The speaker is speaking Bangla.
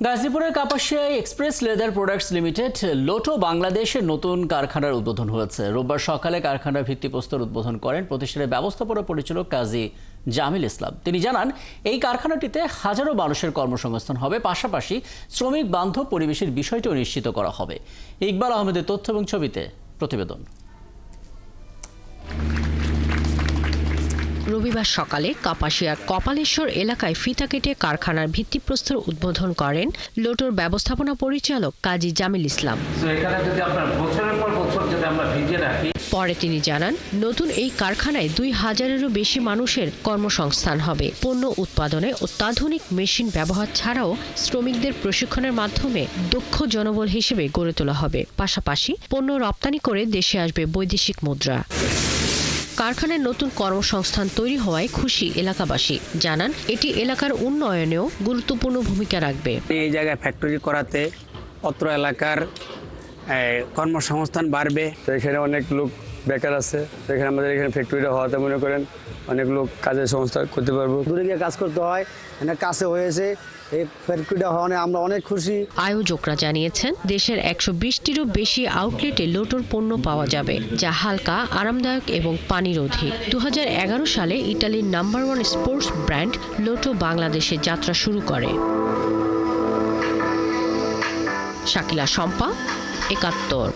গাজীপুরের কাপাসিয়ায় express leather products limited lotto বাংলাদেশের নতুন কারখানার উদ্বোধন হয়েছে। রোববার সকালে কারখানার ভিত্তিপ্রস্তর উদ্বোধন করেন প্রতিষ্ঠানের ব্যবস্থাপনা পরিচালক কাজী জামিল ইসলাম। তিনি জানান, এই কারখানাটিতে হাজারো মানুষের কর্মসংস্থান হবে, পাশাপাশি শ্রমিক বান্ধব পরিবেশের বিষয়টিও নিশ্চিত করা হবে। ইকবাল আহমেদের তথ্য এবং ছবিতে প্রতিবেদন। রবিবার সকালে কাপাসিয়ার কপালেশ্বর এলাকায় ফিতা কেটে কারখানার ভিত্তিপ্রস্তর উদ্বোধন করেন লোটোর ব্যবস্থাপনা পরিচালক কাজী জামিল ইসলাম। পরে তিনি জানান, নতুন এই কারখানায় 2000-এরও বেশি মানুষের কর্মসংস্থান হবে। পণ্য উৎপাদনে অত্যাধুনিক মেশিন ব্যবহার ছাড়াও শ্রমিকদের প্রশিক্ষণের মাধ্যমে দক্ষ জনবল হিসেবে গড়ে তোলা হবে। পাশাপাশি পণ্য রপ্তানি করে দেশে আসবে বৈদেশিক মুদ্রা। কারখানায় নতুন কর্মসংস্থান তৈরি হওয়ায় খুশি এলাকাবাসী। জানান, এটি এলাকার উন্নয়নেও গুরুত্বপূর্ণ ভূমিকা রাখবে। এই জায়গায় ফ্যাক্টরি করাতে অত্র এলাকার কর্মসংস্থান বাড়বে। তো এখানে অনেক লোক বেকার আছে, এখানে আমাদের এখানে ফ্যাক্টরিটা হওয়াতে মনে করেন অনেক লোক কাজের সংস্থা করতে পারবো। দূরে গিয়ে কাজ করতে হয়, এখানে কাছে হয়েছে, এই ফ্যাক্টরিটা হওয়ায় আমরা অনেক খুশি। আয়োজকরা জানিয়েছেন, দেশের 120টিরও বেশি আউটলেটে লোটোর পণ্য পাওয়া যাবে, যা হালকা, আরামদায়ক এবং পানিরোধী। 2011 সালে ইতালির নাম্বার 1 স্পোর্টস ব্র্যান্ড লোটো বাংলাদেশে যাত্রা শুরু করে। শাকিলা শম্পা, 71।